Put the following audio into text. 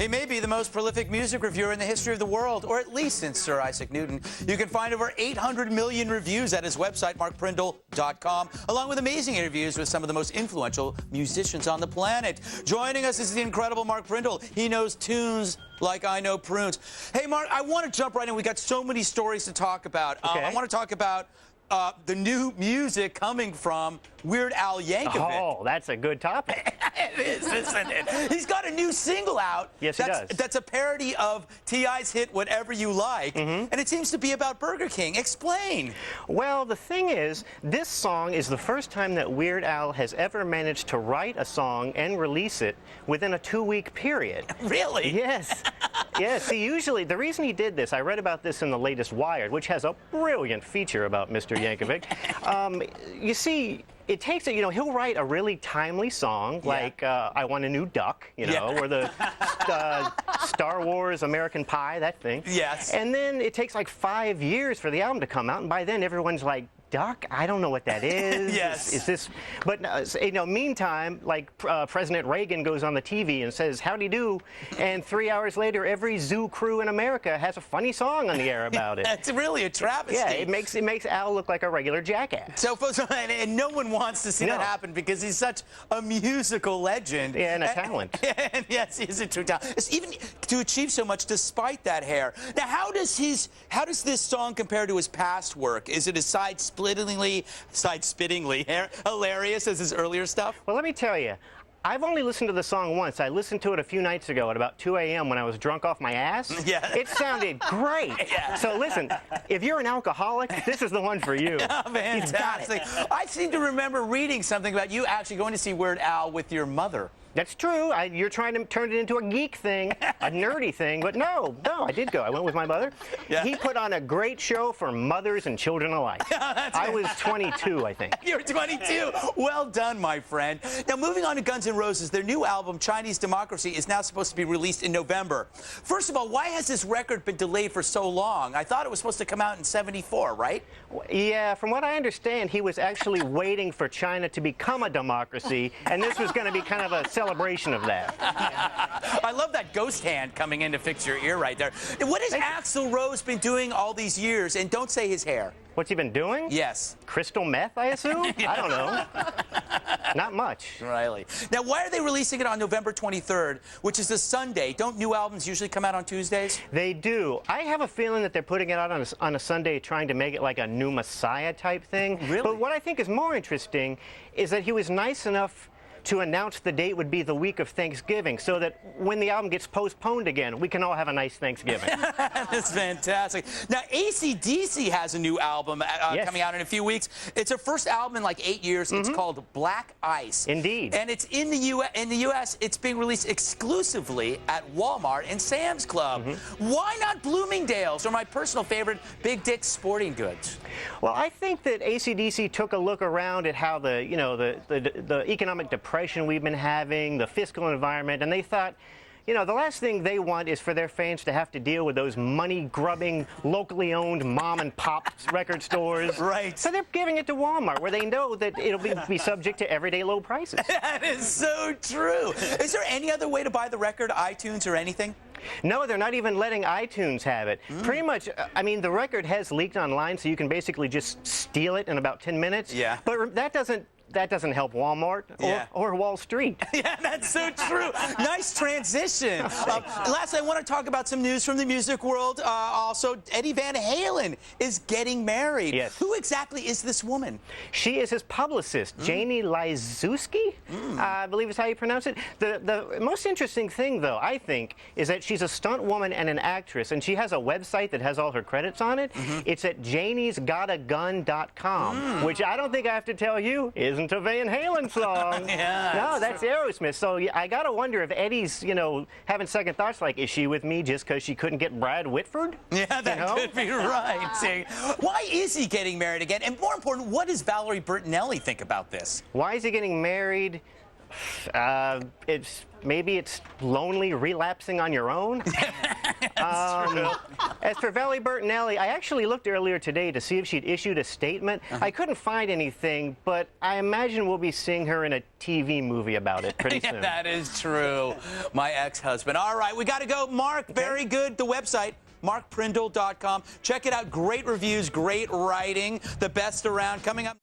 He may be the most prolific music reviewer in the history of the world, or at least since Sir Isaac Newton. You can find over 800 million reviews at his website, markprindle.com, along with amazing interviews with some of the most influential musicians on the planet. Joining us is the incredible Mark Prindle. He knows tunes like I know prunes. Hey, Mark, I want to jump right in. We got so many stories to talk about. Okay. I want to talk about the new music coming from Weird Al Yankovic. Oh, that's a good topic. It is, isn't it? He's got a new single out. Yes, he does. That's a parody of T.I.'s hit Whatever You Like, and it seems to be about Burger King. Explain. Well, the thing is, this song is the first time that Weird Al has ever managed to write a song and release it within a 2-week period. Really? Yes. Yes, see, usually, the reason he did this, I read about this in the latest Wired, which has a brilliant feature about Mr. Yankovic. You see, it takes it, he'll write a really timely song, like I Want a New Duck, or the Star Wars American Pie, that thing. Yes. And then it takes like 5 years for the album to come out, and by then everyone's like, Duck? I don't know what that is. Yes. Is this? But meantime, like President Reagan goes on the TV and says, "Howdy do," and 3 hours later, every zoo crew in America has a funny song on the air about it. It's really a travesty. Yeah, it makes Al look like a regular jackass. So, and no one wants to see that happen because he's such a musical legend. And a talent. And yes, he's a true talent. It's even to achieve so much despite that hair. Now, how does this song compare to his past work? Is it a side-spittingly hilarious as his earlier stuff? Well, let me tell you, I've only listened to the song once. I listened to it a few nights ago at about 2 a.m. when I was drunk off my ass. Yeah. It sounded great. Yeah. So listen, if you're an alcoholic, this is the one for you. Oh, fantastic. I seem to remember reading something about you actually going to see Weird Al with your mother. That's true. You're trying to turn it into a geek thing, a nerdy thing, but no, I did go. I went with my mother. Yeah. He put on a great show for mothers and children alike. I was 22, I think. You're 22. Well done, my friend. Now, moving on to Guns N' Roses, their new album, Chinese Democracy, is now supposed to be released in November. First of all, why has this record been delayed for so long? I thought it was supposed to come out in '74, right? Yeah, from what I understand, he was actually waiting for China to become a democracy, and this was going to be kind of a celebration of that. I love that ghost hand coming in to fix your ear right there. What has Axl Rose been doing all these years? And don't say his hair. What's he been doing? Yes. Crystal meth, I assume? I don't know. Not much. Really. Now, why are they releasing it on November 23rd, which is a Sunday? Don't new albums usually come out on Tuesdays? They do. I have a feeling that they're putting it out on a Sunday trying to make it like a new Messiah type thing. Really? But what I think is more interesting is that he was nice enough to announce the date would be the week of Thanksgiving, so that when the album gets postponed again, we can all have a nice Thanksgiving. That's fantastic. Now, ACDC has a new album coming out in a few weeks. It's their first album in like 8 years. It's called Black Ice. Indeed. And it's in the U.S. It's being released exclusively at Walmart and Sam's Club. Why not Bloomingdale's or my personal favorite, Big Dick's Sporting Goods? Well, I think that ACDC took a look around at how the economic depression we've been having, the fiscal environment, and they thought, the last thing they want is for their fans to have to deal with those money-grubbing, locally owned mom-and-pop record stores. Right. So they're giving it to Walmart, where they know that it'll be subject to everyday low prices. That is so true. Is there any other way to buy the record, iTunes or anything? No, they're not even letting iTunes have it. Pretty much, I mean, the record has leaked online, so you can basically just steal it in about 10 minutes. Yeah. But that doesn't help Walmart or Wall Street. Yeah, that's so true. Nice transition. Lastly, I want to talk about some news from the music world. Also, Eddie Van Halen is getting married. Yes. Who exactly is this woman? She is his publicist, Janie Liszewski, I believe is how you pronounce it. The most interesting thing, though, I think, is that she's a stunt woman and an actress, and she has a website that has all her credits on it. It's at janiesgotagun.com, which I don't think I have to tell you isn't a Van Halen song. No, that's Aerosmith. So I gotta wonder if Eddie's, having second thoughts like, is she with me just because she couldn't get Brad Whitford? Yeah, that could be right. See, why is he getting married again? And more important, what does Valerie Bertinelli think about this? Why is he getting married? Maybe it's lonely relapsing on your own. That's true. As for Valley Bertinelli, I actually looked earlier today to see if she'd issued a statement. I couldn't find anything, but I imagine we'll be seeing her in a TV movie about it pretty soon. That is true. My ex-husband. All right, we got to go. Mark, very good. The website, markprindle.com. Check it out. Great reviews, great writing, the best around. Coming up.